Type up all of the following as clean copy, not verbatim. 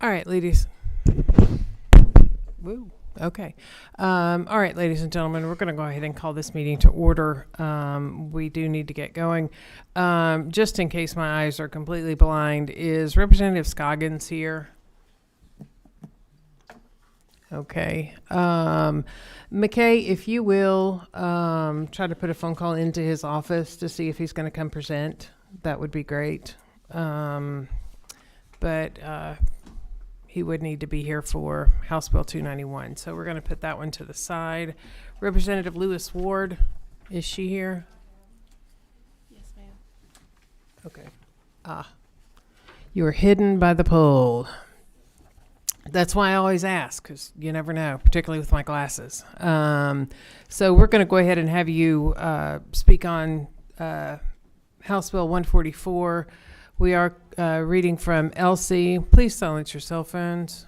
All right, ladies. Woo. Okay. All right, ladies and gentlemen, we're going to go ahead and call this meeting to order. We do need to get going. Just in case my eyes are completely blind, is Representative Scoggins here? Okay. McKay, if you will, try to put a phone call into his office to see if he's going to come present, that would be great. But he would need to be here for House Bill 291. So we're going to put that one to the side. Representative Lewis Ward, is she here? Yes, ma'am. Okay. You are hidden by the pole. That's why I always ask, because you never know, particularly with my glasses. So we're going to go ahead and have you speak on House Bill 144. We are reading from LC. Please silence your cell phones.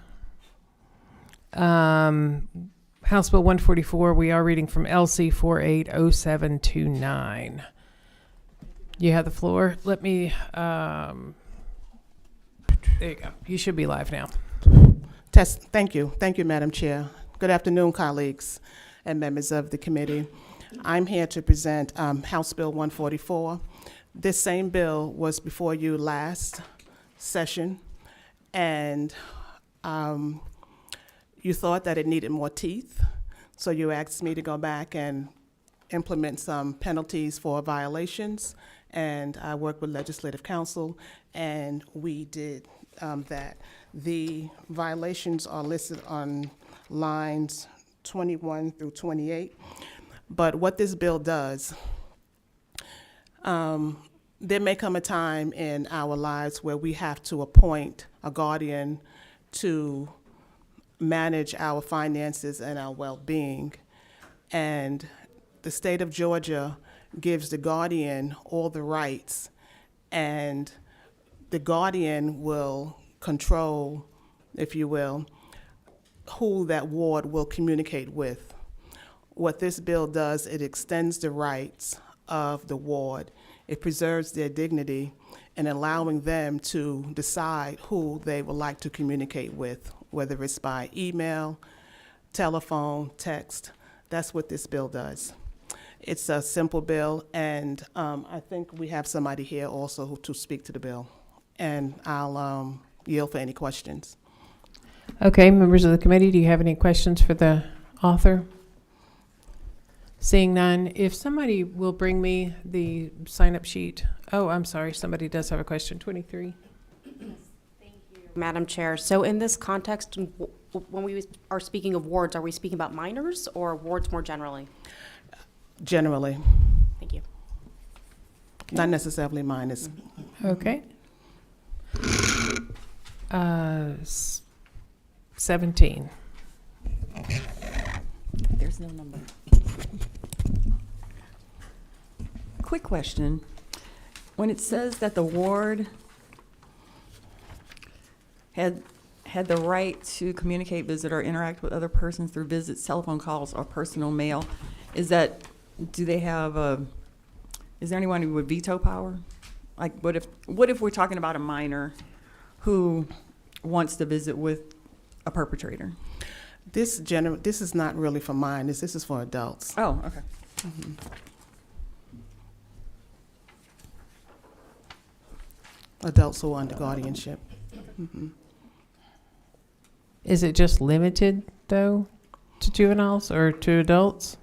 House Bill 144, we are reading from LC 480729. You have the floor. Let me, there you go. You should be live now. Thank you. Thank you, Madam Chair. Good afternoon, colleagues and members of the committee. I'm here to present House Bill 144. This same bill was before you last session, and you thought that it needed more teeth, so you asked me to go back and implement some penalties for violations, and I worked with Legislative Counsel, and we did that. The violations are listed on lines 21 through 28, but what this bill does, there may come a time in our lives where we have to appoint a guardian to manage our finances and our well-being. And the state of Georgia gives the guardian all the rights, and the guardian will control, if you will, who that ward will communicate with. What this bill does, it extends the rights of the ward. It preserves their dignity and allowing them to decide who they would like to communicate with, whether it's by email, telephone, text. That's what this bill does. It's a simple bill, and I think we have somebody here also to speak to the bill. And I'll yield for any questions. Okay, members of the committee, do you have any questions for the author? Seeing none, if somebody will bring me the sign-up sheet. Oh, I'm sorry, somebody does have a question. 23. Madam Chair, so in this context, when we are speaking of wards, are we speaking about minors or wards more generally? Generally, Thank you. not necessarily mine. It's Okay. 17. There's no number. Quick question. When it says that the ward had the right to communicate, visit, or interact with other persons through visits, telephone calls, or personal mail, is there anyone who would veto power? Like, what if we're talking about a minor who wants to visit with a perpetrator? this is not really for mine. This is for adults. Oh, okay. Mm-hmm. Adults who are under guardianship. Mm-hmm. Is it just limited, though, to juveniles or to adults?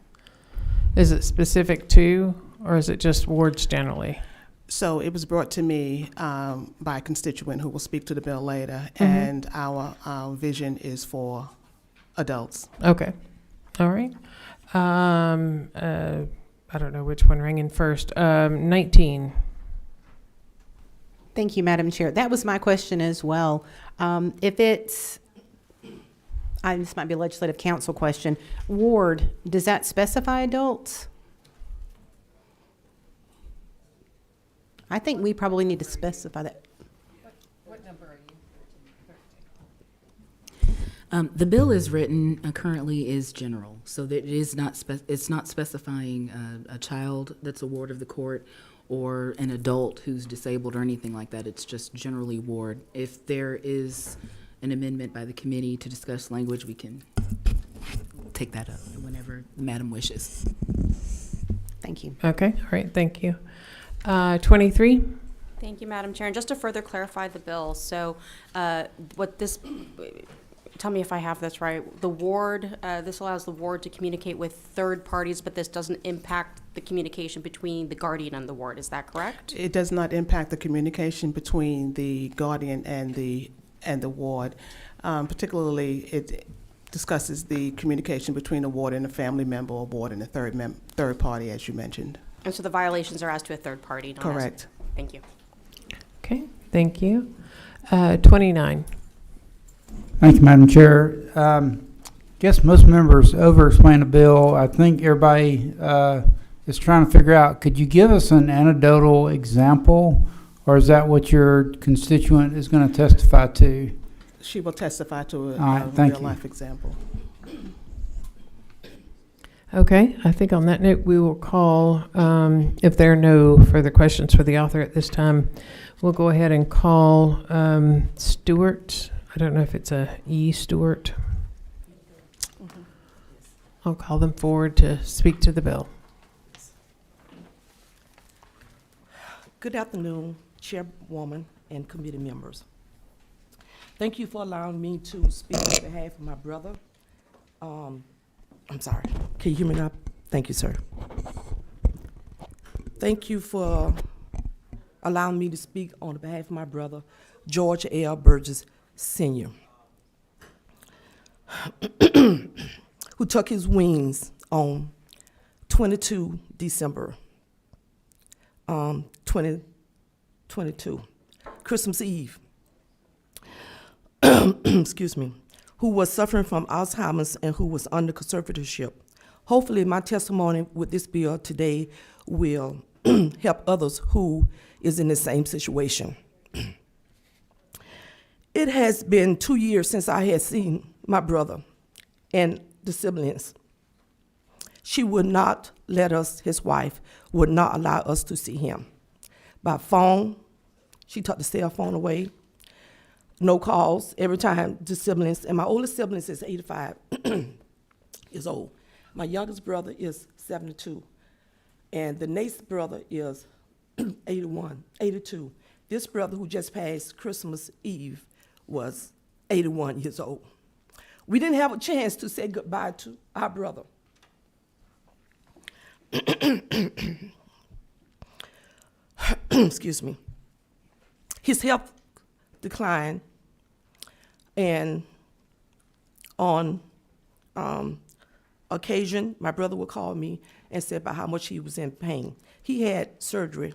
Is it specific to, or is it just wards generally? So it was brought to me by a constituent who will speak to the bill later, Mm-hmm. and our vision is for adults. Okay. All right. I don't know which one rang in first. 19. Thank you, Madam Chair. That was my question as well. If it's, this might be a legislative council question, ward, does that specify adults? I think we probably need to specify that. What number are you? The bill is written currently is general, so that it is not it's not specifying a child that's a ward of the court or an adult who's disabled or anything like that. It's just generally ward. If there is an amendment by the committee to discuss language, we can take that up whenever the madam wishes. Thank you. Okay, all right, thank you. 23? Thank you, Madam Chair. And just to further clarify the bill, so what this, tell me if I have this right, the ward, this allows the ward to communicate with third parties, but this doesn't impact the communication between the guardian and the ward, is that correct? It does not impact the communication between the guardian and the ward. Particularly, it discusses the communication between a ward and a family member, or ward and a third party, as you mentioned. And so the violations are as to a third party, not as- Correct. Thank you. Okay, thank you. 29. Thank you, Madam Chair. Guess most members over-explain the bill. I think everybody is trying to figure out, could you give us an anecdotal example, or is that what your constituent is going to testify to? She will testify to All right, a thank you. real-life example. Okay, I think on that note, we will call, if there are no further questions for the author at this time, we'll go ahead and call Stewart. I don't know if it's a E. Stewart. I'll call them forward to speak to the bill. Good afternoon, Chairwoman and committee members. Thank you for allowing me to speak on behalf of my brother. I'm sorry, can you hear me now? Thank you, sir. Thank you for allowing me to speak on behalf of my brother, George L. Burgess Sr., who took his wings on 22 December 2022, Christmas Eve. Excuse me, who was suffering from Alzheimer's and who was under conservatorship. Hopefully my testimony with this bill today will help others who is in the same situation. It has been 2 years since I had seen my brother and the siblings. She would not let us, his wife, would not allow us to see him. By phone, she took the cell phone away. No calls every time the siblings, and my oldest siblings is 85 years old. My youngest brother is 72, and the next brother is 82. This brother who just passed Christmas Eve was 81 years old. We didn't have a chance to say goodbye to our brother. Excuse me. His health declined, and on occasion, my brother would call me and say about how much he was in pain. He had surgery,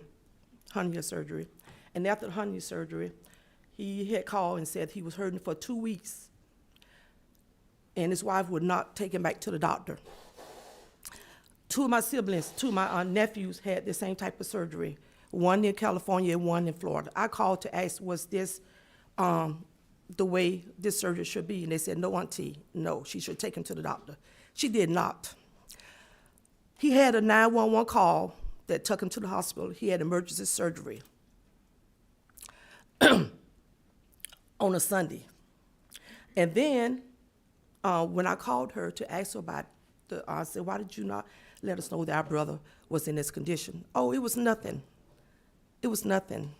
hernia surgery, and after the hernia surgery, he had called and said he was hurting for 2 weeks, and his wife would not take him back to the doctor. Two of my siblings, two of my nephews had the same type of surgery, one in California and one in Florida. I called to ask, was this the way this surgery should be? And they said, no, auntie, no, she should take him to the doctor. She did not. He had a 911 call that took him to the hospital. He had emergency surgery on a Sunday. And then when I called her to ask her about I said, why did you not let us know that our brother was in this condition? Oh, it was nothing. It was nothing.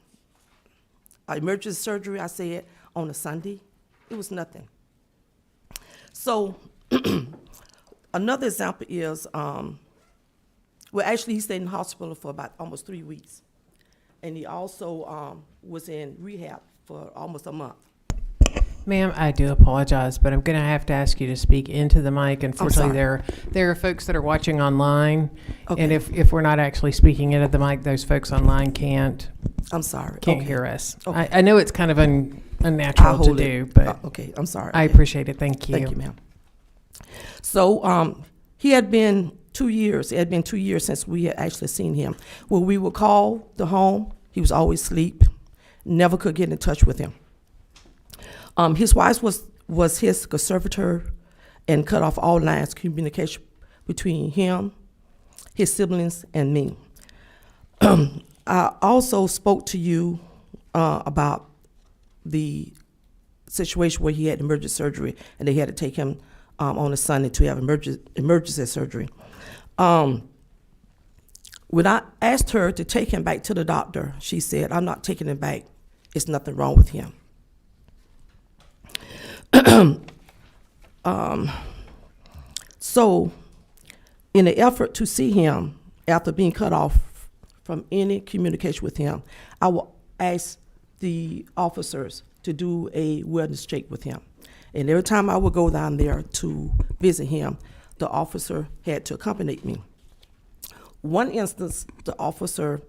Emergency surgery, I said, on a Sunday. It was nothing. So another example is, well, actually, he stayed in the hospital for about almost 3 weeks. And he also was in rehab for almost a month. Ma'am, I do apologize, but I'm going to have to ask you to speak into the mic. Unfortunately, there are folks that are watching online, Okay. and if we're not actually speaking into the mic, those folks online can't I'm sorry. hear us. Okay. I know it's kind of I'll unnatural to hold do, it. but Okay, I'm sorry. I Okay. appreciate it. Thank you. Thank you, ma'am. So he had been 2 years. It had been 2 years since we had actually seen him. When we would call the home, he was always asleep. Never could get in touch with him. His wife was his conservator and cut off all lines of communication between him, his siblings, and me. I also spoke to you about the situation where he had emergency surgery, and they had to take him on a Sunday to have emergency surgery. When I asked her to take him back to the doctor, she said, "I'm not taking him back. It's nothing wrong with him." So, in an effort to see him after being cut off from any communication with him, I will ask the officers to do a wellness check with him. And every time I would go down there to visit him, the officer had to accompany me. One instance, the officer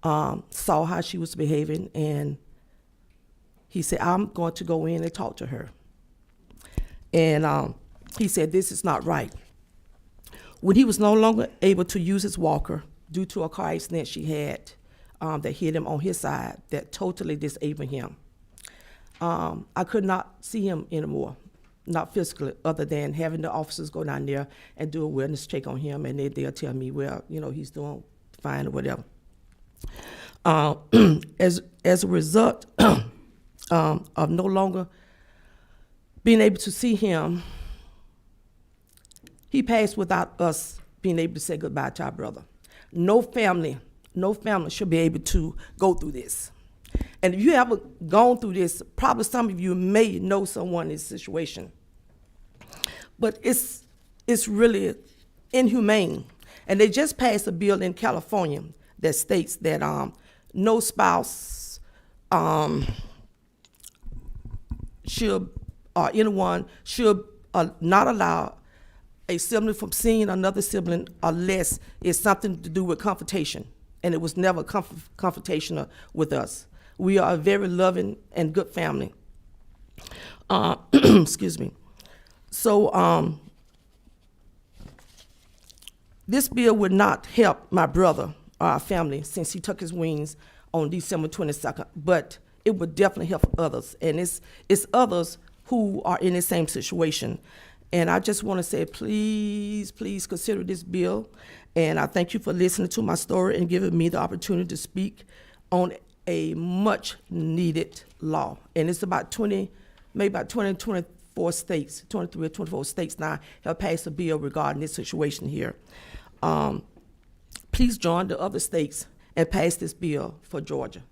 saw how she was behaving, and he said, "I'm going to go in and talk to her." And he said, "This is not right." When he was no longer able to use his walker due to a car accident she had that hit him on his side, that totally disabled him, I could not see him anymore, not physically, other than having the officers go down there and do a wellness check on him, and they'll tell me, well, he's doing fine or whatever. As a result of no longer being able to see him, he passed without us being able to say goodbye to our brother. No family should be able to go through this. And if you haven't gone through this, probably some of you may know someone in this situation. But it's really inhumane. And they just passed a bill in California that states that no spouse should, or anyone should not allow a sibling from seeing another sibling unless it's something to do with confrontation. And it was never confrontational with us. We are a very loving and good family. Excuse me. So this bill would not help my brother or our family since he took his wings on December 22nd, but it would definitely help others. And it's others who are in the same situation. And I just want to say, please, please consider this bill. And I thank you for listening to my story and giving me the opportunity to speak on a much needed law. And it's about 20, maybe about 20, 24 states, 23 or 24 states now have passed a bill regarding this situation here. Please join the other states and pass this bill for Georgia.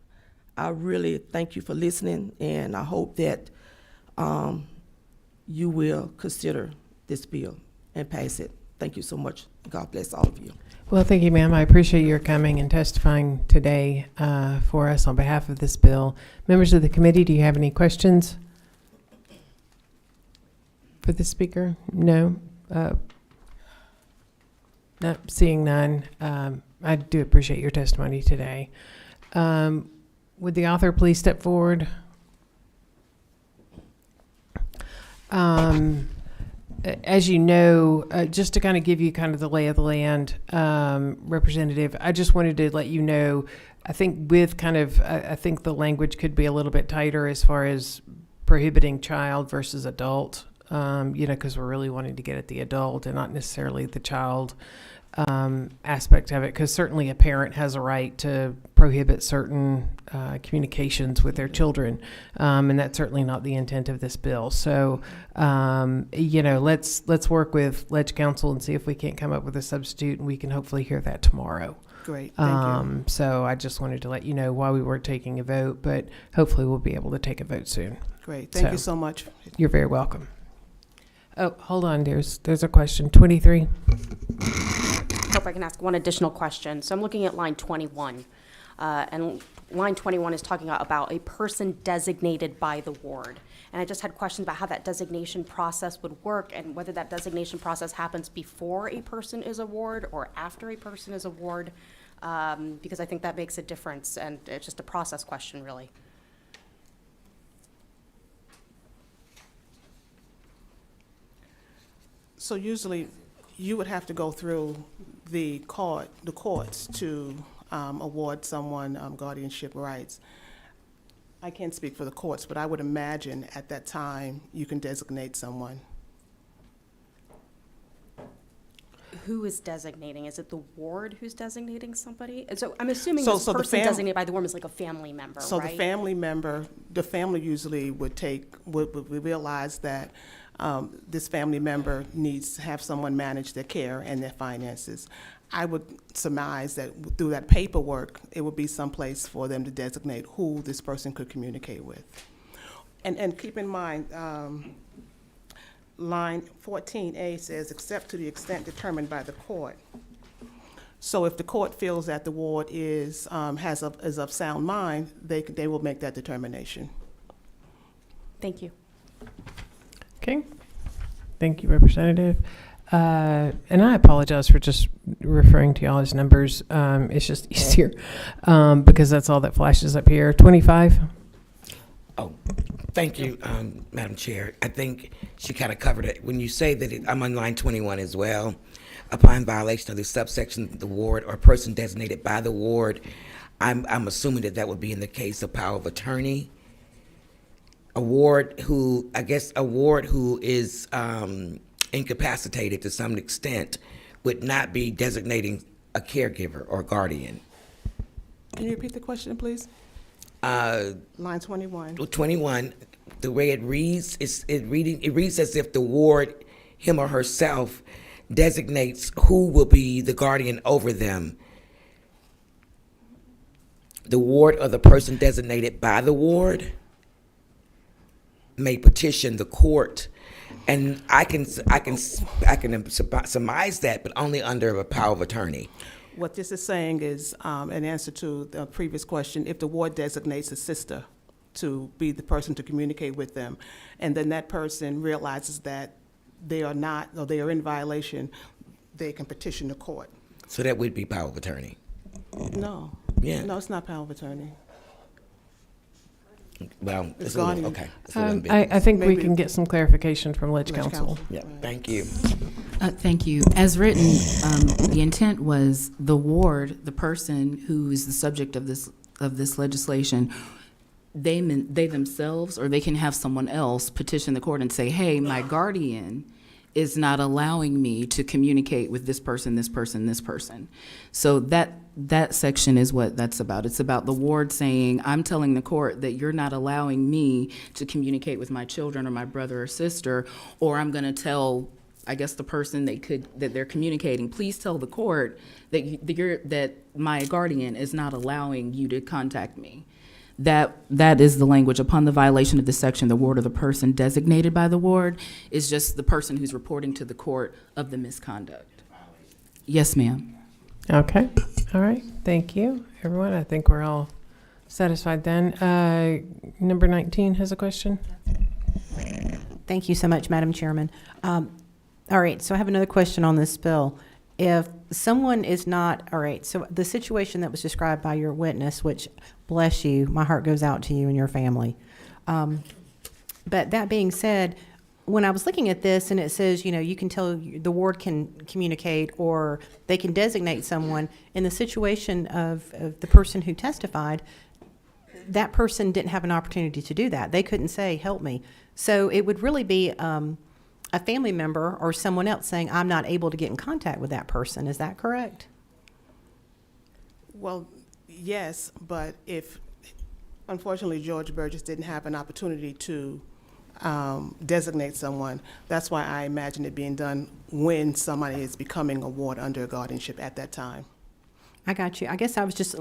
I really thank you for listening, and I hope that you will consider this bill and pass it. Thank you so much. God bless all of you. Well, thank you, ma'am. I appreciate your coming and testifying today for us on behalf of this bill. Members of the committee, do you have any questions for the speaker? No? Not seeing none. I do appreciate your testimony today. Would the author please step forward? As you know, just to kind of give you kind of the lay of the land, Representative, I just wanted to let you know, I think with kind of, I think the language could be a little bit tighter as far as prohibiting child versus adult, because we're really wanting to get at the adult and not necessarily the child aspect of it, because certainly a parent has a right to prohibit certain communications with their children, and that's certainly not the intent of this bill. So, let's work with Ledge Council and see if we can't come up with a substitute, and we can hopefully hear that tomorrow. Great, thank you. So I just wanted to let you know why we weren't taking a vote, but hopefully we'll be able to take a vote soon. Great, thank you so much. You're very welcome. Oh, hold on, there's a question. 23. Hope I can ask one additional question. So I'm looking at line 21, and line 21 is talking about a person designated by the ward. And I just had questions about how that designation process would work and whether that designation process happens before a person is a ward or after a person is a ward, because I think that makes a difference, and it's just a process question, really. So usually you would have to go through the courts to award someone guardianship rights. I can't speak for the courts, but I would imagine at that time you can designate someone. who is designating? Is it the ward who's designating somebody? And so I'm assuming So- this so the person fam- designated by the ward is like a family member, So right? the family member, the family usually would realize that this family member needs to have someone manage their care and their finances. I would surmise that through that paperwork, it would be someplace for them to designate who this person could communicate with. And keep in mind, line 14A says, except to the extent determined by the court. So if the court feels that the ward is of sound mind, they will make that determination. Thank you. Okay. Thank you, Representative. And I apologize for just referring to y'all as numbers. It's just easier because that's all that flashes up here. 25. Oh, thank you, Madam Chair. I think she kind of covered it. When you say that I'm on line 21 as well, applying violation of the subsection, the ward or person designated by the ward, I'm assuming that would be in the case of power of attorney. A ward who is incapacitated to some extent would not be designating a caregiver or guardian. Can you repeat the question, please? Line 21. 21, the way it reads, it reads as if the ward, him or herself, designates who will be the guardian over them. The ward or the person designated by the ward may petition the court, and I can surmise that, but only under a power of attorney. What this is saying is, in answer to the previous question, if the ward designates a sister to be the person to communicate with them, and then that person realizes that they are not, or they are in violation, they can petition the court. So that would be power of attorney. No. Yeah. No, it's not power of attorney. Well, It's it's a little, guardian. okay. It's a little bit. I think we Maybe- can get some clarification from Ledge Ledge Council. Yeah, thank you. Thank you. As written, the intent was the ward, the person who is the subject of this legislation, they themselves, or they can have someone else petition the court and say, hey, my guardian is not allowing me to communicate with this person, this person, this person. So that section is what that's about. It's about the ward saying, I'm telling the court that you're not allowing me to communicate with my children or my brother or sister, or I'm gonna tell, I guess, the person that they're communicating, please tell the court that my guardian is not allowing you to contact me. That is the language. Upon the violation of this section, the ward or the person designated by the ward is just the person who's reporting to the court of the misconduct. Yes, ma'am. Okay. All right. Thank you, everyone. I think we're all satisfied then. Number 19 has a question. Thank you so much, Madam Chairman. All right, so I have another question on this bill. If someone is not, all right, so the situation that was described by your witness, which, bless you, my heart goes out to you and your family. But that being said, when I was looking at this and it says, you can tell the ward can communicate or they can designate someone, in the situation of the person who testified, that person didn't have an opportunity to do that. They couldn't say, help me. So it would really be a family member or someone else saying, I'm not able to get in contact with that person. Is that correct? Well, yes, but if, unfortunately, George Burgess didn't have an opportunity to designate someone, that's why I imagine it being done when somebody is becoming a ward under guardianship at that time. I got you. I guess I was just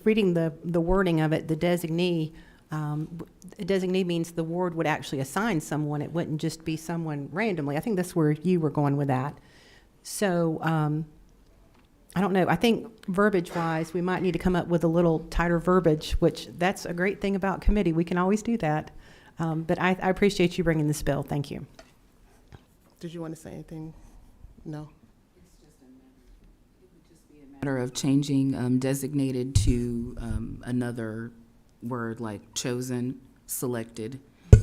reading the wording of it, the designee. Designee means the ward would actually assign someone. It wouldn't just be someone randomly. I think that's where you were going with that. So I don't know. I think verbiage-wise, we might need to come up with a little tighter verbiage, which that's a great thing about committee. We can always do that. But I appreciate you bringing this bill. Thank you. Did you want to say anything? No? Matter of changing designated to another word like chosen, selected,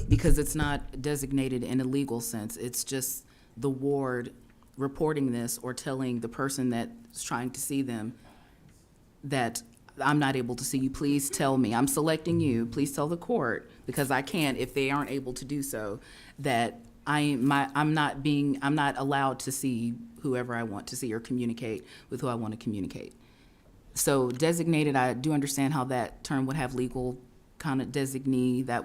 because it's not designated in a legal sense. It's just the ward reporting this or telling the person that's trying to see them that I'm not able to see you. Please tell me. I'm selecting you. Please tell the court, because I can't, if they aren't able to do so, that I'm not allowed to see whoever I want to see or communicate with who I want to communicate. So designated, I do understand how that term would have legal kind of designee that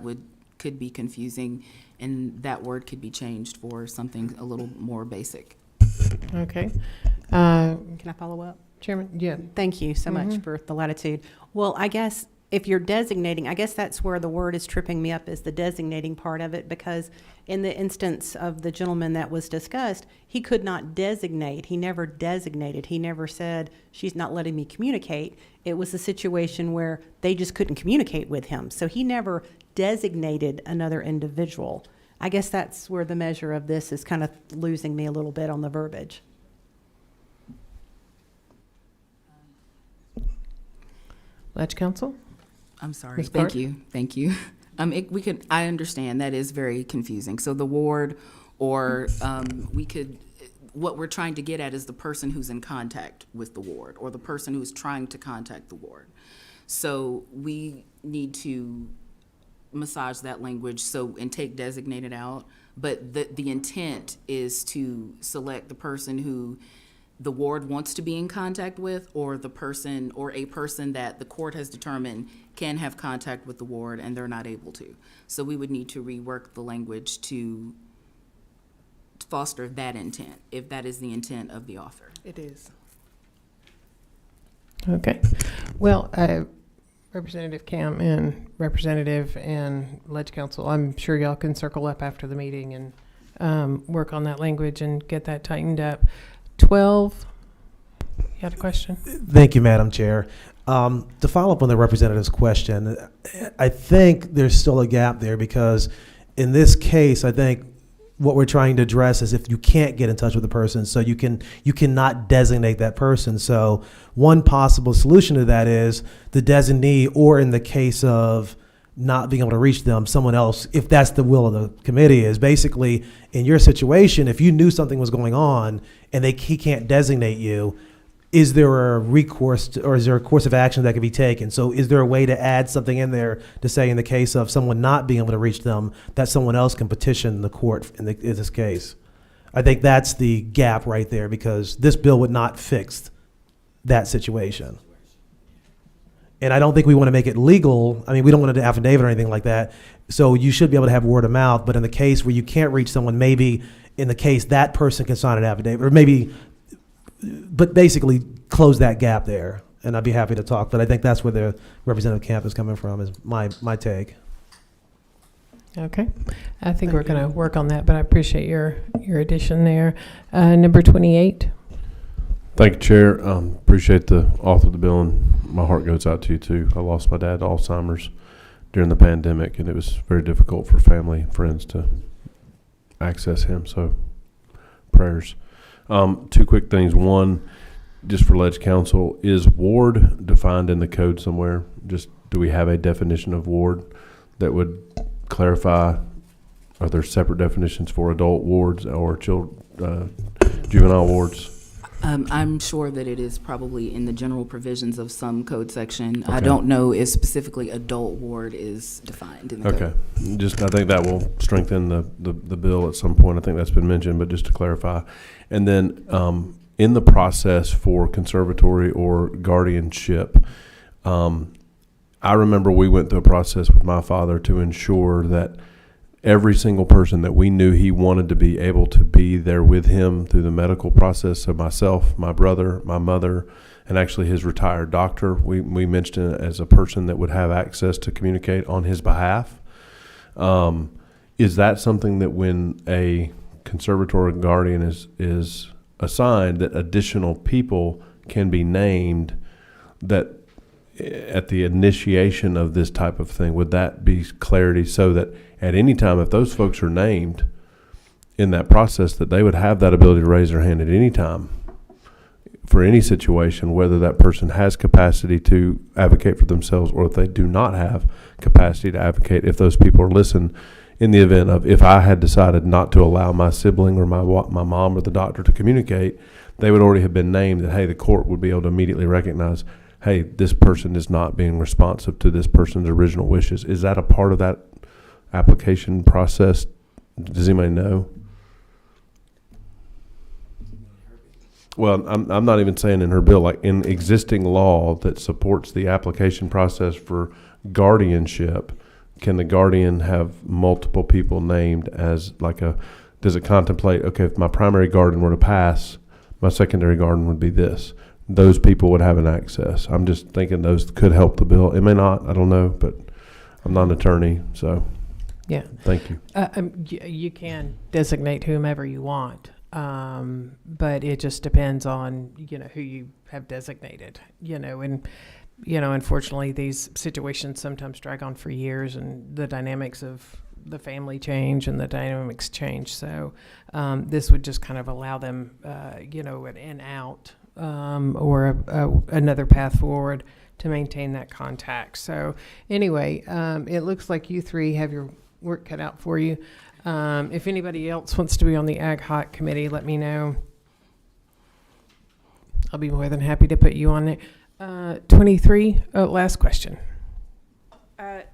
could be confusing, and that word could be changed for something a little more basic. Okay. Can I follow up? Chairman, yeah. Thank you so much for the latitude. Well, I guess if you're designating, I guess that's where the word is tripping me up, is the designating part of it, because in the instance of the gentleman that was discussed, he could not designate. He never designated. He never said, she's not letting me communicate. It was a situation where they just couldn't communicate with him. So he never designated another individual. I guess that's where the measure of this is kind of losing me a little bit on the verbiage. Ledge Council? I'm sorry. Ms. Clark? Thank you. I understand that is very confusing. So the ward, or what we're trying to get at is the person who's in contact with the ward, or the person who's trying to contact the ward. So we need to massage that language and take designated out. But the intent is to select the person who the ward wants to be in contact with, or the person or a person that the court has determined can have contact with the ward and they're not able to. So we would need to rework the language to foster that intent, if that is the intent of the author. It is. Okay. Well, Representative Cam and Representative and Ledge Council, I'm sure y'all can circle up after the meeting and work on that language and get that tightened up. 12, you had a question? Thank you, Madam Chair. To follow up on the representative's question, I think there's still a gap there, because in this case, I think what we're trying to address is if you can't get in touch with the person, so you cannot designate that person. So one possible solution to that is the designee, or in the case of not being able to reach them, someone else, if that's the will of the committee, is basically in your situation, if you knew something was going on and he can't designate you, is there a recourse or is there a course of action that could be taken? So is there a way to add something in there to say, in the case of someone not being able to reach them, that someone else can petition the court in this case? I think that's the gap right there, because this bill would not fix that situation. And I don't think we want to make it legal. I mean, we don't want to do affidavit or anything like that. So you should be able to have word of mouth. But in the case where you can't reach someone, maybe in the case that person can sign an affidavit, or maybe, but basically close that gap there. And I'd be happy to talk. But I think that's where the Representative Camp is coming from, is my take. Okay. I think we're going to work on that, but I appreciate your addition there. Number 28. Thank you, Chair. Appreciate the author of the bill, and my heart goes out to you, too. I lost my dad to Alzheimer's during the pandemic, and it was very difficult for family and friends to access him, so prayers. Two quick things. One, just for Ledge Council, is ward defined in the code somewhere? Just, do we have a definition of ward that would clarify? Are there separate definitions for adult wards or juvenile wards? I'm sure that it is probably in the general provisions of some code section. Okay. I don't know if specifically adult ward is defined in the code. Okay. Just, I think that will strengthen the bill at some point. I think that's been mentioned, but just to clarify. And then in the process for conservatory or guardianship, I remember we went through a process with my father to ensure that every single person that we knew he wanted to be able to be there with him through the medical process. So myself, my brother, my mother, and actually his retired doctor, we mentioned it as a person that would have access to communicate on his behalf. Is that something that when a conservator or guardian is assigned, that additional people can be named that at the initiation of this type of thing? Would that be clarity, so that at any time, if those folks are named in that process, that they would have that ability to raise their hand at any time for any situation, whether that person has capacity to advocate for themselves or if they do not have capacity to advocate, if those people are listened in the event of, if I had decided not to allow my sibling or my mom or the doctor to communicate, they would already have been named that, hey, the court would be able to immediately recognize, hey, this person is not being responsive to this person's original wishes. Is that a part of that application process? Does anybody know? Well, I'm not even saying in her bill, like in existing law that supports the application process for guardianship, can the guardian have multiple people named as like does it contemplate, okay, if my primary guardian were to pass, my secondary guardian would be this. Those people would have an access. I'm just thinking those could help the bill. It may not, I don't know, but I'm not an attorney, so Yeah. thank you. You can designate whomever you want, but it just depends on, who you have designated, and, unfortunately, these situations sometimes drag on for years, and the dynamics of the family change and the dynamics change. So this would just kind of allow them, an in out or another path forward to maintain that contact. So anyway, it looks like you three have your work cut out for you. If anybody else wants to be on the Ag Hot Committee, let me know. I'll be more than happy to put you on it. 23, last question.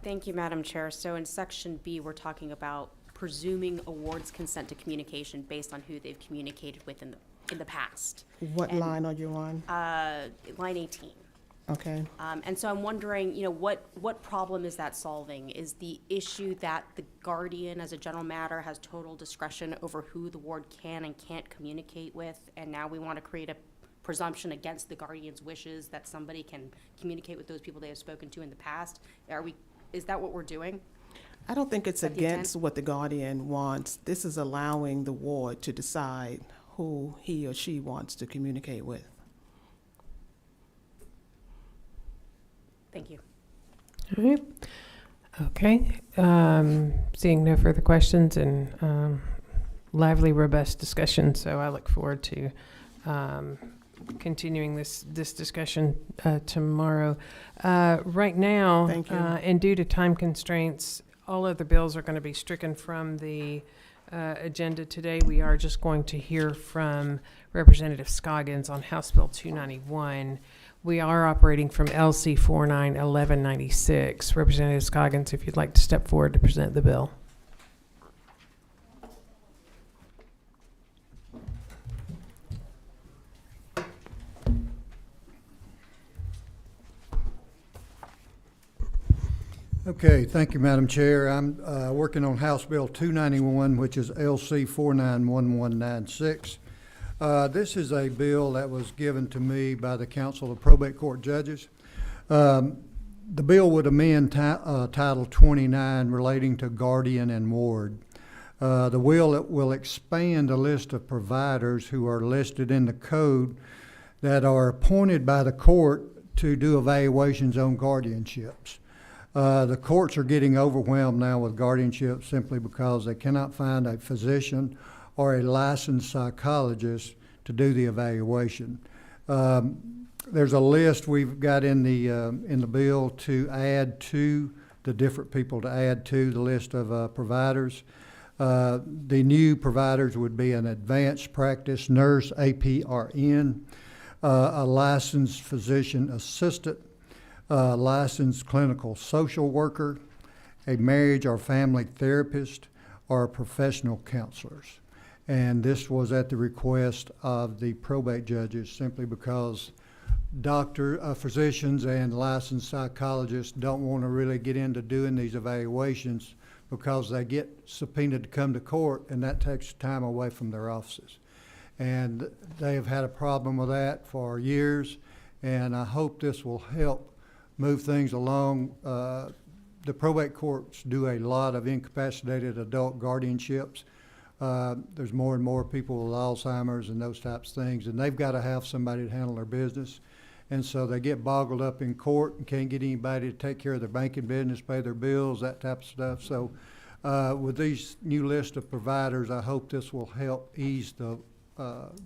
Thank you, Madam Chair. So in Section B, we're talking about presuming awards consent to communication based on who they've communicated with in the past. What And, line are you on? Line 18. Okay. And so I'm wondering, what problem is that solving? Is the issue that the guardian, as a general matter, has total discretion over who the ward can and can't communicate with, and now we want to create a presumption against the guardian's wishes that somebody can communicate with those people they have spoken to in the past? Is that what we're doing? I don't think it's Is that the against intent? what the guardian wants. This is allowing the ward to decide who he or she wants to communicate with. Thank you. All right. Okay. Seeing no further questions and lively, robust discussion, so I look forward to continuing this discussion tomorrow. Right now, Thank you. and due to time constraints, all other bills are going to be stricken from the agenda today. We are just going to hear from Representative Scoggins on House Bill 291. We are operating from LC 491196. Representative Scoggins, if you'd like to step forward to present the bill. Okay, thank you, Madam Chair. I'm working on House Bill 291, which is LC 491196. This is a bill that was given to me by the Council of Probate Court Judges. The bill would amend Title 29 relating to guardian and ward. The bill will expand the list of providers who are listed in the code that are appointed by the court to do evaluations on guardianships. The courts are getting overwhelmed now with guardianship simply because they cannot find a physician or a licensed psychologist to do the evaluation. There's a list we've got in the bill to add to the different people to add to the list of providers. The new providers would be an advanced practice nurse, APRN, a licensed physician assistant, a licensed clinical social worker, a marriage or family therapist, or professional counselors. And this was at the request of the probate judges simply because physicians and licensed psychologists don't want to really get into doing these evaluations because they get subpoenaed to come to court and that takes time away from their offices. And they have had a problem with that for years, and I hope this will help move things along. The probate courts do a lot of incapacitated adult guardianships. There's more and more people with Alzheimer's and those types of things, and they've got to have somebody to handle their business. And so they get boggled up in court and can't get anybody to take care of their banking business, pay their bills, that type of stuff. So with these new list of providers, I hope this will help ease the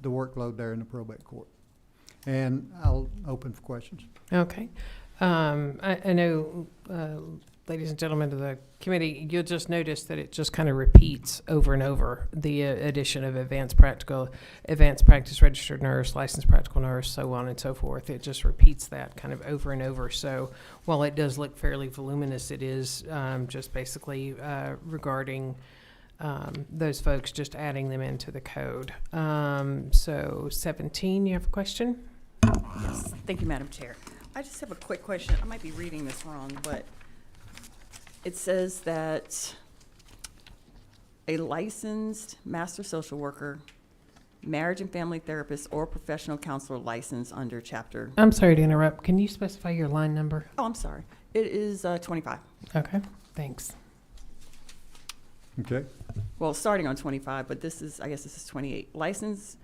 workload there in the probate court. And I'll open for questions. Okay. I know, ladies and gentlemen of the committee, you'll just notice that it just kind of repeats over and over the addition of advanced practice registered nurse, licensed practical nurse, so on and so forth. It just repeats that kind of over and over. So while it does look fairly voluminous, it is just basically regarding those folks, just adding them into the code. So 17, you have a question? Yes, thank you, Madam Chair. I just have a quick question. I might be reading this wrong, but it says that a licensed master social worker, marriage and family therapist, or professional counselor licensed under chapter. I'm sorry to interrupt. Can you specify your line number? Oh, I'm sorry. It is 25. Okay, thanks. Okay. Well, starting on 25, but I guess this is 28. Licensed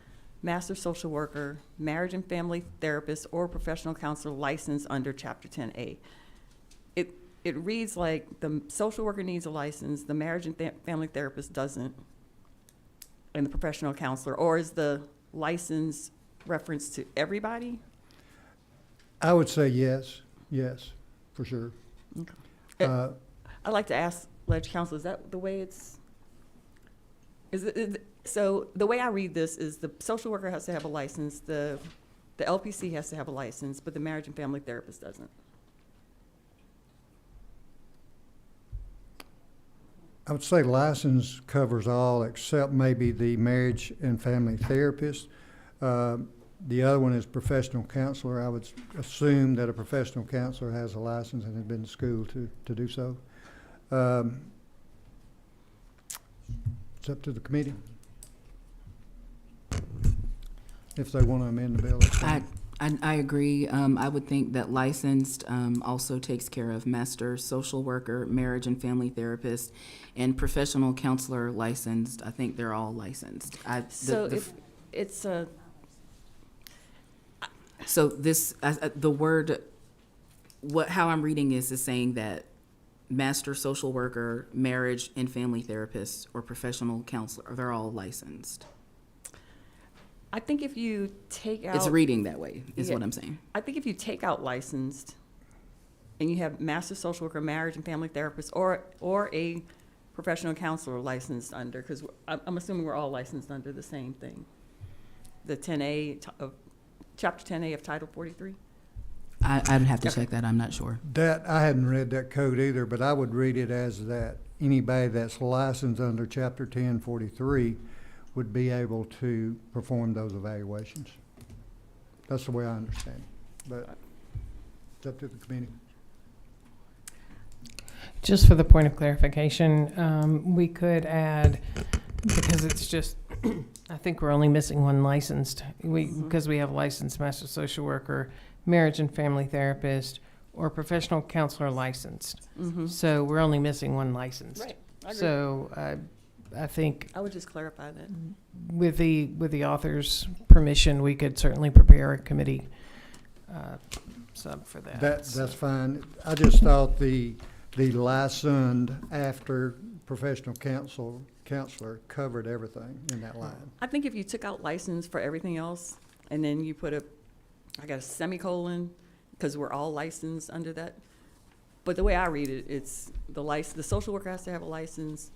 master social worker, marriage and family therapist, or professional counselor licensed under Chapter 10A. It reads like the social worker needs a license, the marriage and family therapist doesn't, and the professional counselor, or is the license reference to everybody? I would say yes, for sure. Okay. Uh, I'd like to ask Ledge Counsel, is that the way so the way I read this is the social worker has to have a license, the LPC has to have a license, but the marriage and family therapist doesn't. I would say license covers all except maybe the marriage and family therapist. The other one is professional counselor. I would assume that a professional counselor has a license and has been to school to do so. It's up to the committee. If they want to amend the bill. that's fine. I agree. I would think that licensed also takes care of master social worker, marriage and family therapist, and professional counselor licensed. I think they're all licensed. So if it's a, So this, the word, how I'm reading is saying that master social worker, marriage and family therapist, or professional counselor, they're all licensed. I think if you take out. It's reading that way, is Yeah. what I'm saying. I think if you take out licensed and you have master social worker, marriage and family therapist, or a professional counselor licensed under, because I'm assuming we're all licensed under the same thing. The 10A of, Chapter 10A of Title 43? I'd have to check that, I'm not sure. That, I hadn't read that code either, but I would read it as that anybody that's licensed under Chapter 1043 would be able to perform those evaluations. That's the way I understand it, but it's up to the committee. Just for the point of clarification, we could add, because it's just, I think we're only missing one licensed. Because we have licensed master social worker, marriage and family therapist, or professional counselor licensed. So we're only missing one licensed. Right, I agree. So I think I would just clarify that. with the author's permission, we could certainly prepare a committee sub for that. That's fine. I just thought the licensed after professional counselor covered everything in that line. I think if you took out license for everything else, and then you put I got a semicolon, because we're all licensed under that. But the way I read it, it's the social worker has to have a license,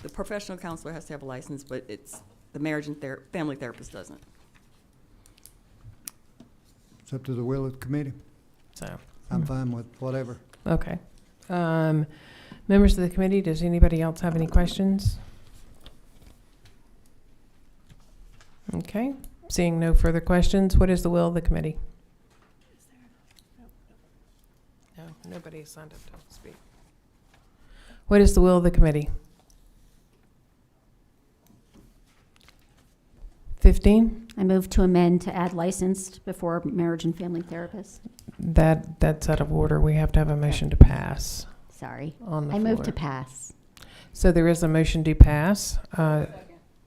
the professional counselor has to have a license, but it's the marriage and family therapist doesn't. It's up to the will of the committee. So, I'm fine with whatever. okay. Members of the committee, does anybody else have any questions? Okay. Seeing no further questions, what is the will of the committee? No, nobody has signed up to speak. What is the will of the committee? 15? I move to amend to add licensed before marriage and family therapist. That's out of order. We have to have a motion to pass Sorry. on the I floor. move to pass. So there is a motion to pass.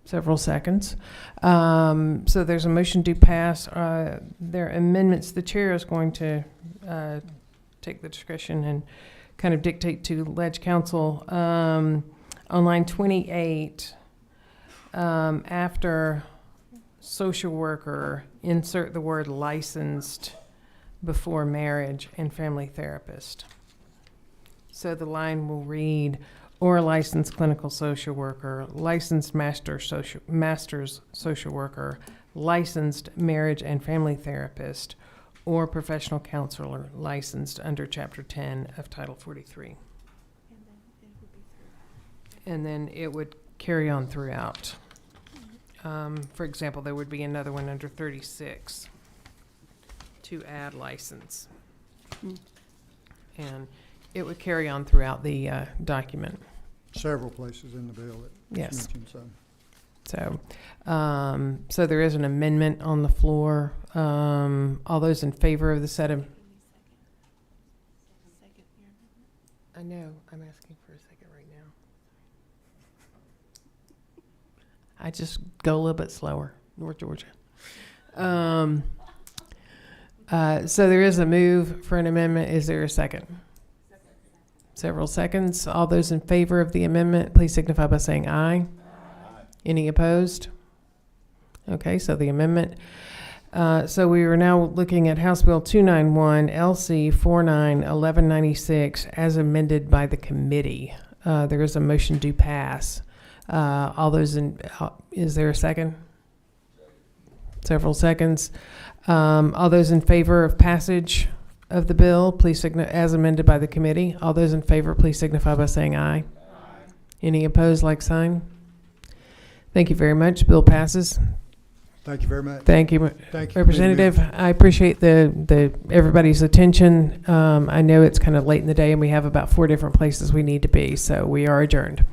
Several seconds. So there's a motion to pass. There are amendments. The chair is going to take the discretion and kind of dictate to Ledge Council. On line 28, after social worker, insert the word licensed before marriage and family therapist. So the line will read, or licensed clinical social worker, licensed master's social worker, licensed marriage and family therapist, or professional counselor licensed under Chapter 10 of Title 43. And then it would carry on throughout. For example, there would be another one under 36 to add license. And it would carry on throughout the document. Several places in the bill that Yes. mentioned so. So there is an amendment on the floor. All those in favor of the set of... I know, I'm asking for a second right now. I just go a little bit slower, North Georgia. So there is a move for an amendment. Is there a second? Several seconds. All those in favor of the amendment, please signify by saying aye. Any opposed? Okay, so the amendment. So we are now looking at House Bill 291, LC 491196, as amended by the committee. There is a motion to pass. All those in, is there a second? Several seconds. All those in favor of passage of the bill, please signify, as amended by the committee. All those in favor, please signify by saying aye. Any opposed, like sign? Thank you very much. Bill passes. Thank you very much. Thank you, Thank you, Representative. I appreciate the everybody's attention. I know it's kind of late in the day and we have about 4 different places we need to be, so we are adjourned.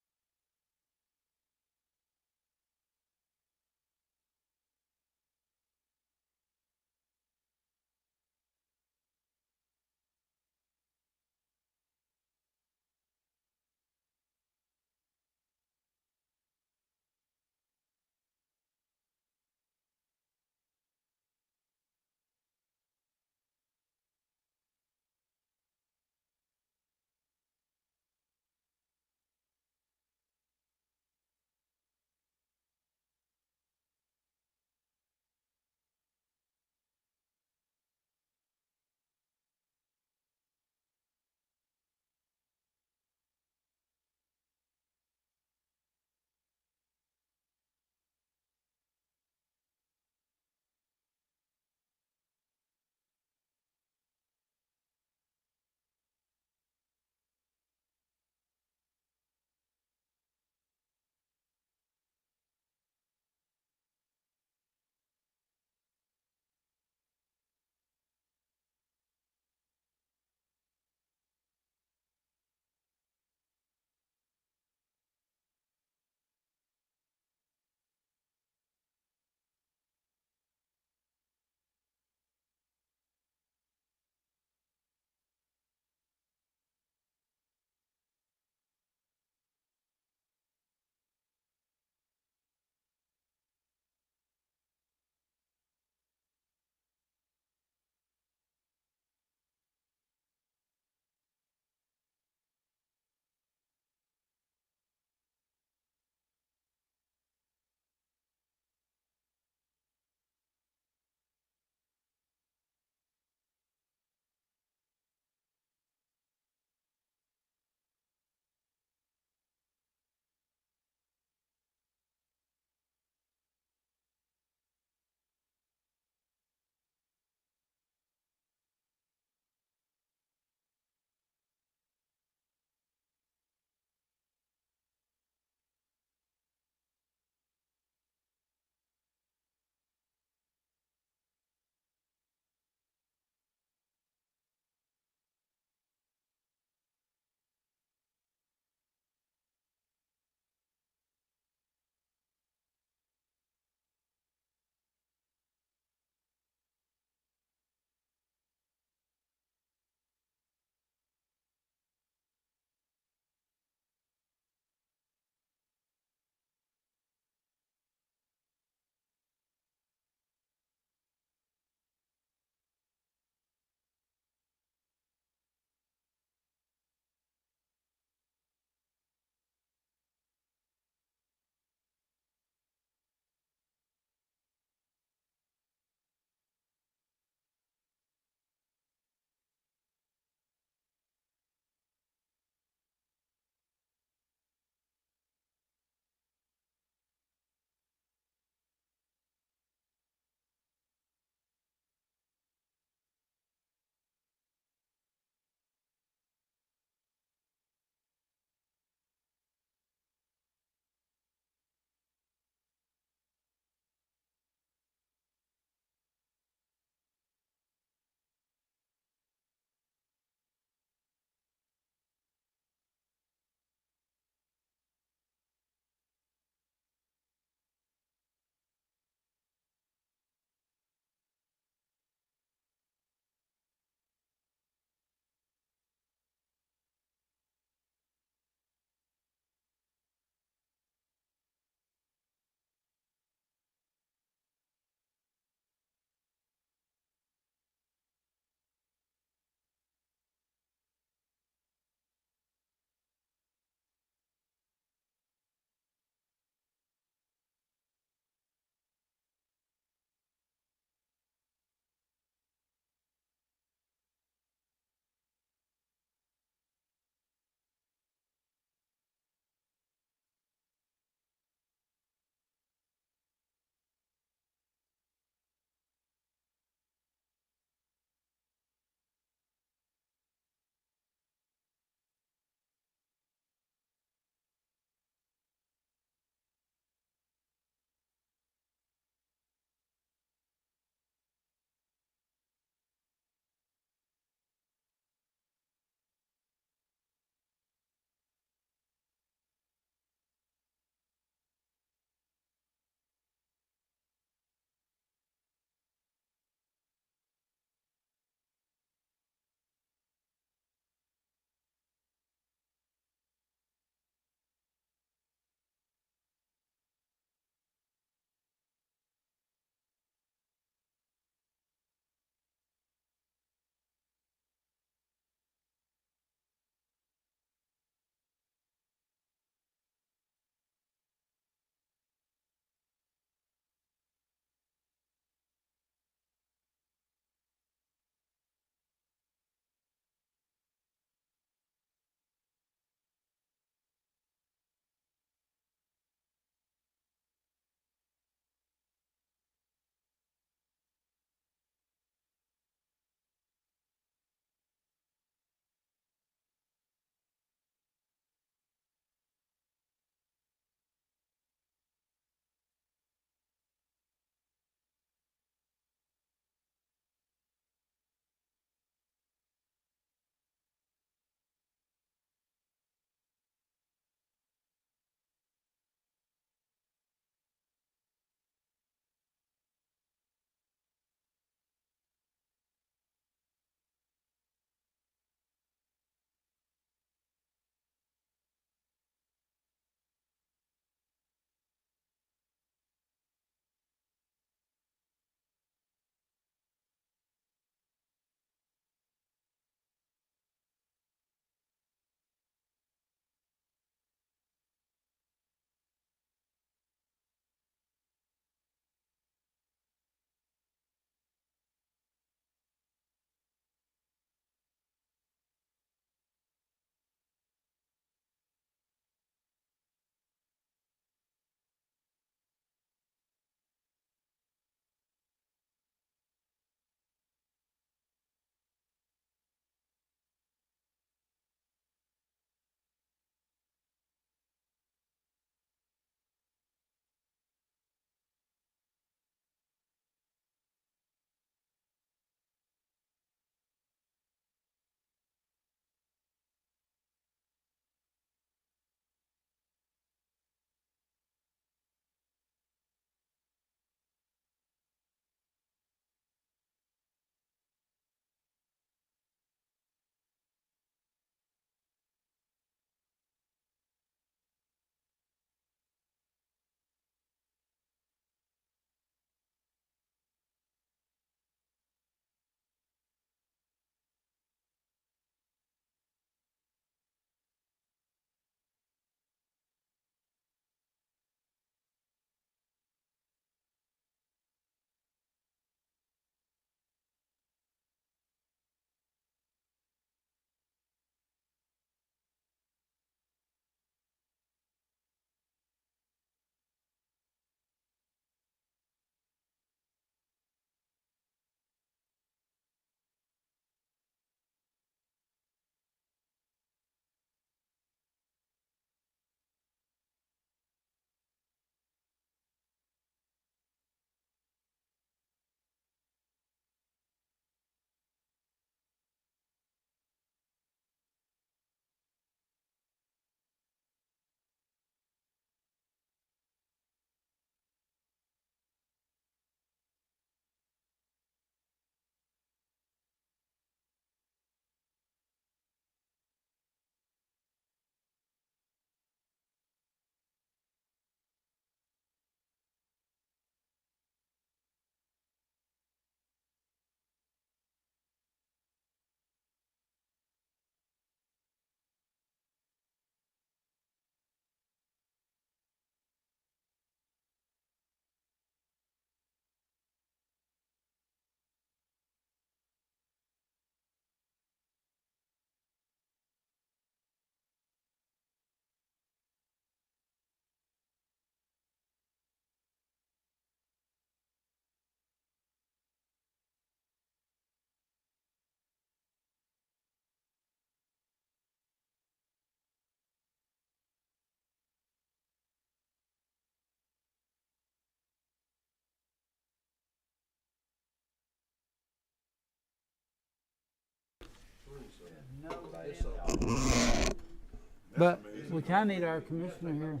But we kind of need our commissioner here.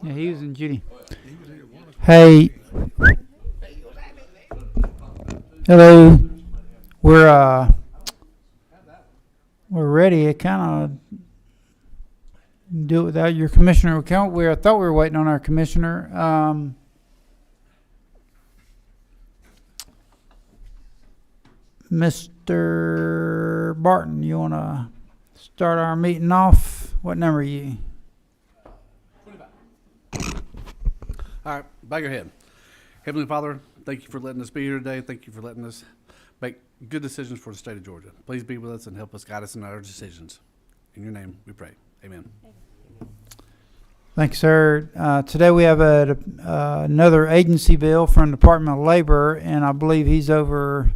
Yeah, he was in Judy. Hey. Hello. We're ready. I kind of do it without your commissioner. I thought we were waiting on our commissioner. Mr. Barton, you want to start our meeting off? What number are you? All right, bow your head. Heavenly Father, thank you for letting us be here today. Thank you for letting us make good decisions for the state of Georgia. Please be with us and help us guide us in our decisions. In your name we pray. Amen. Thanks, sir. Today we have another agency bill from the Department of Labor, and I believe he's over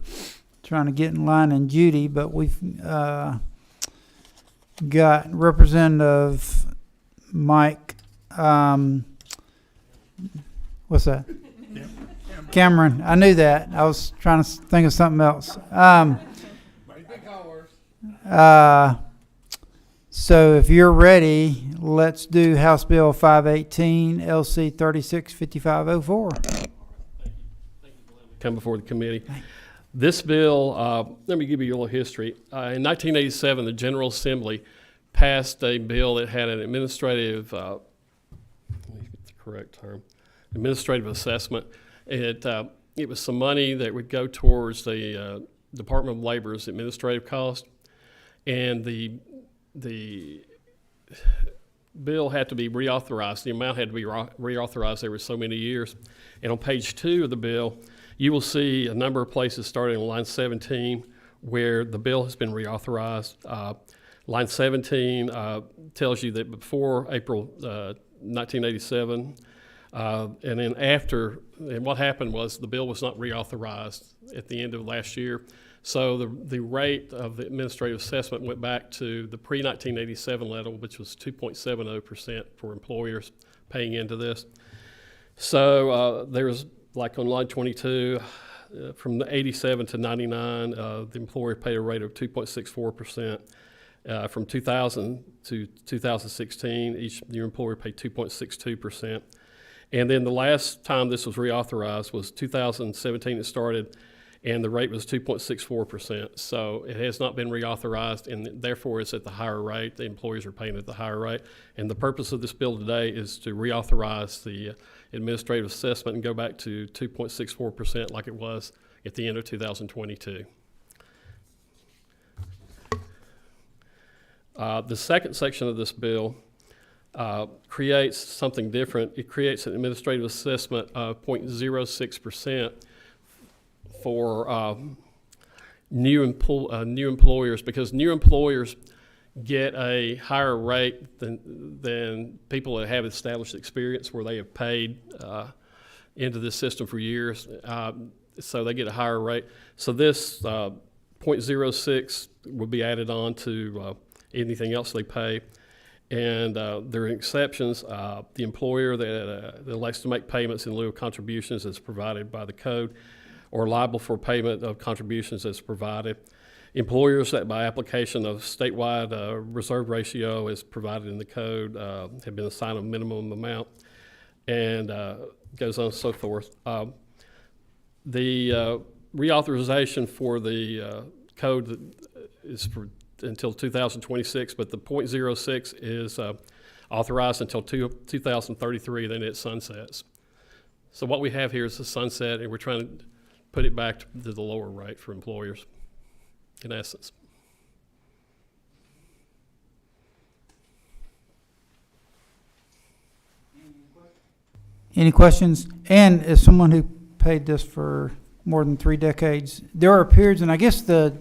trying to get in line in Judy, but we've got Representative Mike, what's that? Cameron. I knew that. I was trying to think of something else. So if you're ready, let's do House Bill 518, LC 365504. Come before the committee. This bill, let me give you a little history. In 1987, the General Assembly passed a bill that had an administrative, let me get the correct term, administrative assessment. It was some money that would go towards the Department of Labor's administrative cost, and the bill had to be reauthorized. The amount had to be reauthorized every so many years. And on page 2 of the bill, you will see a number of places starting on line 17 where the bill has been reauthorized. Line 17 tells you that before April 1987, and then after, and what happened was the bill was not reauthorized at the end of last year. So the rate of the administrative assessment went back to the pre-1987 level, which was 2.70% for employers paying into this. So there's, like on line 22, from the 87 to 99, the employer paid a rate of 2.64%. From 2000 to 2016, each year employer paid 2.62%. And then the last time this was reauthorized was 2017 it started, and the rate was 2.64%. So it has not been reauthorized, and therefore it's at the higher rate. The employees are paying at the higher rate. And the purpose of this bill today is to reauthorize the administrative assessment and go back to 2.64% like it was at the end of 2022. The second section of this bill creates something different. It creates an administrative assessment of 0.06% for new employers, because new employers get a higher rate than people that have established experience where they have paid into this system for years. So they get a higher rate. So this 0.06 will be added on to anything else they pay. And there are exceptions. The employer that elects to make payments in lieu of contributions as provided by the code, or liable for payment of contributions as provided. Employers that by application of statewide reserve ratio as provided in the code have been assigned a minimum amount, and goes on and so forth. The reauthorization for the code is for until 2026, but the 0.06 is authorized until 2033, then it sunsets. So what we have here is a sunset, and we're trying to put it back to the lower rate for employers, in essence. Any questions? And as someone who paid this for more than 3 decades, there are periods, and I guess the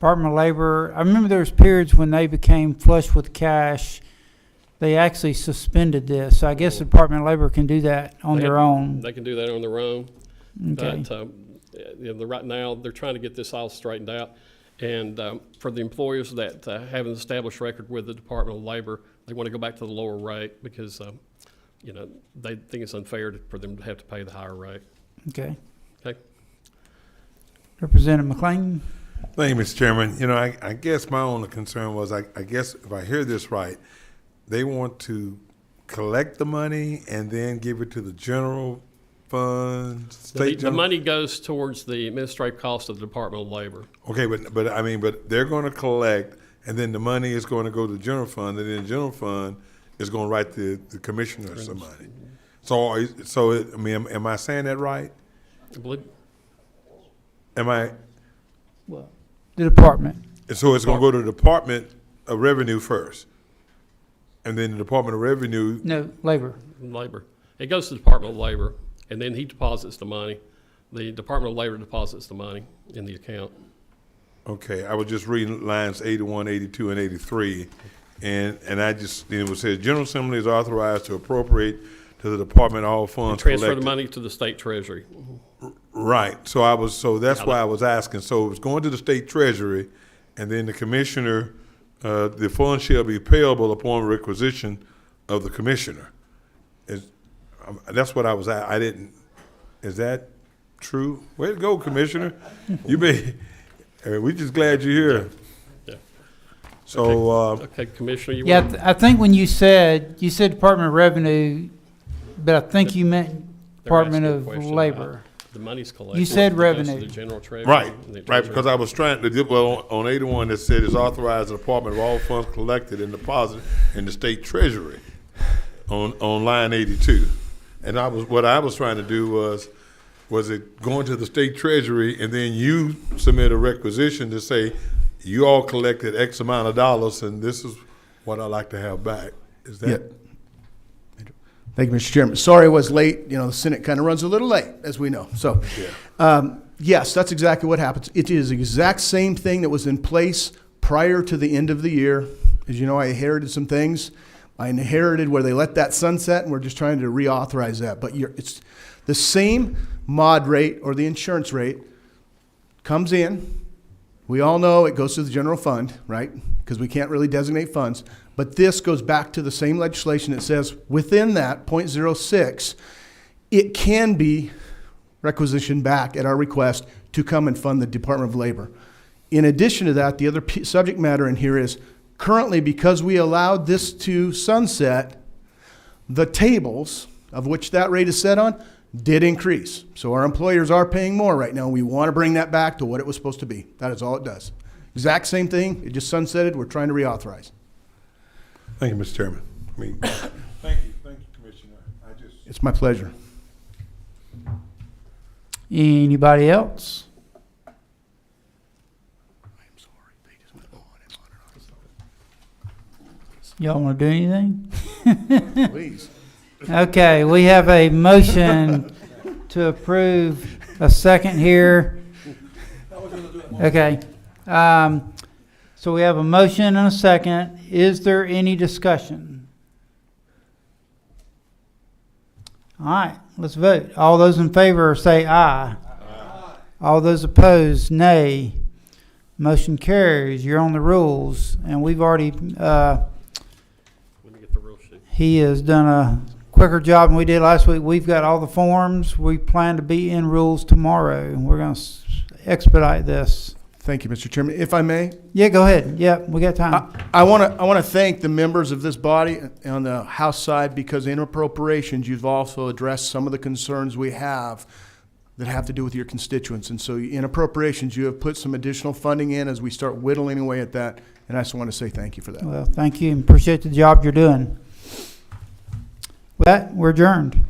Department of Labor, I remember there was periods when they became flush with cash, they actually suspended this. So I guess the Department of Labor can do that on their own. They can do that on their own. Okay. But right now, they're trying to get this all straightened out. And for the employers that have an established record with the Department of Labor, they want to go back to the lower rate because, they think it's unfair for them to have to pay the higher rate. Okay. Okay. Representative McLean? Thank you, Mr. Chairman. You know, I guess my only concern was, I guess if I hear this right, they want to collect the money and then give it to the general fund, state The general. money goes towards the administrative cost of the Department of Labor. Okay, but they're going to collect, and then the money is going to go to the general fund, and then the general fund is going to write the commissioner some money. Am I saying that right? I believe Am I? Well, the department. So it's going to go to the Department of Revenue first, and then the Department of Revenue. No, labor. Labor. It goes to the Department of Labor, and then he deposits the money. The Department of Labor deposits the money in the account. Okay, I was just reading lines 81, 82, and 83, and I just, it says, General Assembly is authorized to appropriate to the department all And funds transfer collected. the money to the state treasury. Right, so that's why I was asking. So it's going to the state treasury, and then the commissioner, the funds shall be payable upon requisition of the commissioner. That's what I was at. I didn't, is that true? Way to go, Commissioner. We just glad you're here. Yeah. So, Okay, Commissioner, you Yeah, want? I think when you said Department of Revenue, but I think you meant they're Department asking a of question Labor. about The money's collected. You said It goes to revenue. the general treasury. right, and the right, treasury. because I was trying to do, well, on 81, it said it's authorized the department of all funds collected and deposited in the state treasury on line 82. And what I was trying to do was it going to the state treasury, and then you submit a requisition to say, you all collected X amount of dollars, and this is what I'd like to have back. Is that? Yeah. Thank you, Mr. Chairman. Sorry I was late. You know, the Senate kind of runs a little late, as we know. So, yes, that's exactly what happens. It is the exact same thing that was in place prior to the end of the year. As you know, I inherited some things. I inherited where they let that sunset, and we're just trying to reauthorize that. But it's the same mod rate or the insurance rate comes in. We all know it goes to the general fund, right? Because we can't really designate funds. But this goes back to the same legislation that says within that 0.06, it can be requisitioned back at our request to come and fund the Department of Labor. In addition to that, the other subject matter in here is currently, because we allowed this to sunset, the tables of which that rate is set on did increase. So our employers are paying more right now. We want to bring that back to what it was supposed to be. That is all it does. Exact same thing. It just sunsetted. We're trying to reauthorize. Thank you, Mr. Chairman. Thank you, Commissioner. It's my pleasure. Anybody else? Y'all want to do anything? Please. Okay, we have a motion to approve a second here. Okay. So we have a motion and a second. Is there any discussion? All right, let's vote. All those in favor say aye. Aye. All those opposed, nay. Motion carries. You're on the rules, and we've already, Let me get the real sheet. he has done a quicker job than we did last week. We've got all the forms. We plan to be in rules tomorrow. We're going to expedite this. Thank you, Mr. Chairman. If I may, Yeah, go ahead. Yep, we got time. I want to thank the members of this body on the House side, because in appropriations, you've also addressed some of the concerns we have that have to do with your constituents. And so in appropriations, you have put some additional funding in as we start whittling away at that. And I just want to say thank you for that. Well, thank you and appreciate the job you're doing. With that, we're adjourned.